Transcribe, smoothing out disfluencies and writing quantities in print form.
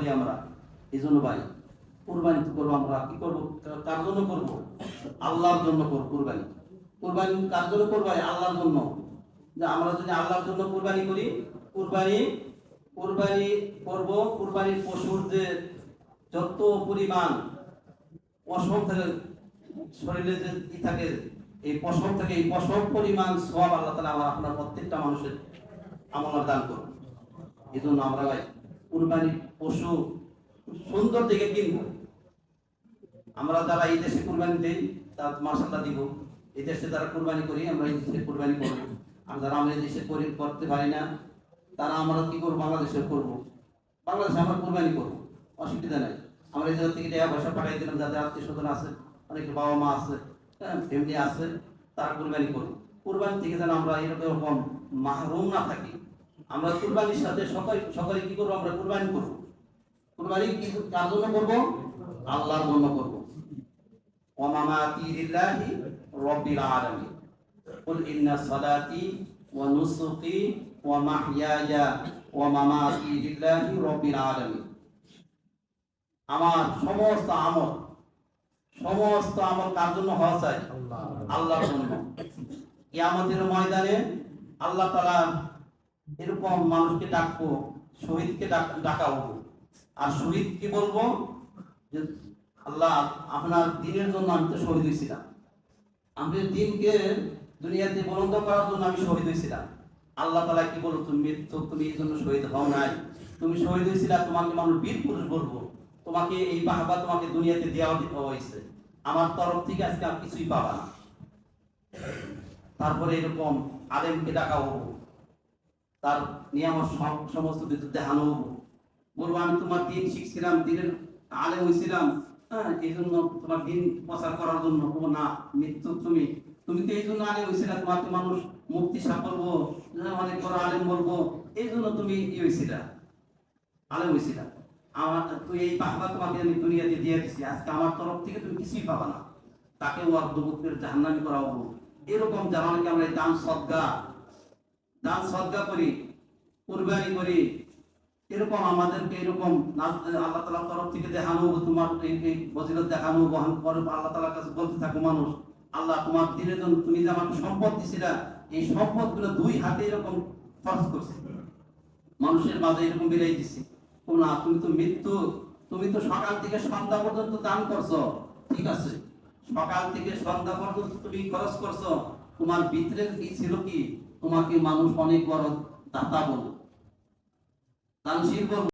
করি আমরা। এই জন্য ভাই কুরবানি তো করবো, আমরা কি করবো, কার জন্য করবো? আল্লাহর জন্য করবো কুরবানি। কুরবানি কার জন্য করবো? আল্লাহর জন্য। যে আমরা যদি আল্লাহর জন্য কুরবানি করি, কুরবানি কুরবানি করব, কুরবানির পশুর যে যত পরিমাণ পশম থাকে শরীরে যে কি থাকে, এই পশম থেকে এই পশম পরিমাণ সওয়াব আল্লাহ তাআলা আমার আপনার প্রত্যেকটা মানুষের আমল দান করুন। এই জন্য আমরা ভাই কুরবানির পশু সুন্দর দেখে কিনবো। আমরা যারা এই দেশে কুরবানি দেই তার মাশাআল্লাহ দিব, এই দেশে যারা কুরবানি করি আমরা এই দেশে কুরবানি করবো। আর যারা আমরা এই দেশে করতে পারি না তারা আমরা কি করবো, বাংলাদেশে করবো। বাংলাদেশে আমরা কুরবানি করবো, অসুবিধা নাই। আমরা এই জায়গা থেকে টাকা পয়সা পাঠাই দিলাম, যাদের আত্মীয় স্বজন আছে, অনেক বাবা মা আছে, ফ্যামিলি আছে, তারা কুরবানি করবো। কুরবানি থেকে যেন আমরা এরকম মাহরুম না থাকি। আমরা কুরবানির সাথে সকালে কি করবো, আমরা কুরবানি করবো। কুরবানি কি কার জন্য করবো? আল্লাহর জন্য করবো। ওয়া মামাতি লিল্লাহি রাব্বিল আলামিন। কুল ইন্না সালাতি ওয়া নুসুকি ওয়া মাহইয়ায়া ওয়া মামাতি লিল্লাহি রাব্বিল আলামিন। আমার সমস্ত আমল কার জন্য হওয়া চাই? আল্লাহর জন্য। কিয়ামতের ময়দানে আল্লাহ তাআলা এরকম মানুষকে ডাকবো, শহীদকে ডাকা হবো। আর শহীদ কি বলবো? যে আল্লাহ আপনার দ্বীনের জন্য আমি তো শহীদ হয়েছিলাম, আমি দ্বীনকে দুনিয়াতে বুলন্দ করার জন্য আমি শহীদ হয়েছিলাম। আল্লাহ তাআলা কি বলবো? তুমি এই জন্য শহীদ হও নাই, তুমি শহীদ হয়েছিলা, তোমাকে মানুষ বীর পুরুষ বলবো। তোমাকে এই বাহবা তোমাকে দুনিয়াতে দেওয়া হয়েছে, আমার তরফ থেকে আজকে আর কিছুই পাবা না। তারপরে এরকম আলেমকে ডাকা হবো, তার নিয়ামত সমস্ত কিছু দেখানো হবো। বলবো আমি তোমার দিন শিখছিলাম, দিনের আলেম হয়েছিলাম, এই জন্য তোমার দিন প্রচার করার জন্য। না, মৃত্যু তুমি তো এই জন্য আলেম হয়েছিলা, তোমাকে মানুষ মুক্তি সাহ বলবো, অনেক বড় আলেম বলবো, এই জন্য তুমি কি হয়েছিলা, আলেম হয়েছিলা। তুই এই বাহবা তোমাকে আমি দুনিয়াতে দিয়ে দিচ্ছি, আজকে আমার তরফ থেকে তুমি কিছুই পাবা না। তাকে ওয়ার্দবুকের জাহান্নামী করা হবো। এরকম যারা অনেকে আমরা দান সদকা করি, কুরবানি করি, এরকম আমাদেরকে এরকম আল্লাহ তাআলার তরফ থেকে দেখানো, তোমার এই ফজিলত দেখানো, বহন করে আল্লাহ তাআলার কাছে বলতে থাকো মানুষ, আল্লাহ তোমার দিনের জন্য তুমি যে আমাকে সম্পদ দিছিলা, এই সম্পদগুলো দুই হাতে এরকম খরচ করছি, মানুষের মাঝে এরকম বিলাই দিছি। না, তুমি তো সকাল থেকে সন্ধ্যা পর্যন্ত দান করছো, ঠিক আছে, সকাল থেকে সন্ধ্যা পর্যন্ত তুমি খরচ করছো, তোমার ভিতরে কি ছিল? কি তোমাকে মানুষ অনেক বড় দাতা বলবো, দানশীল বলবো।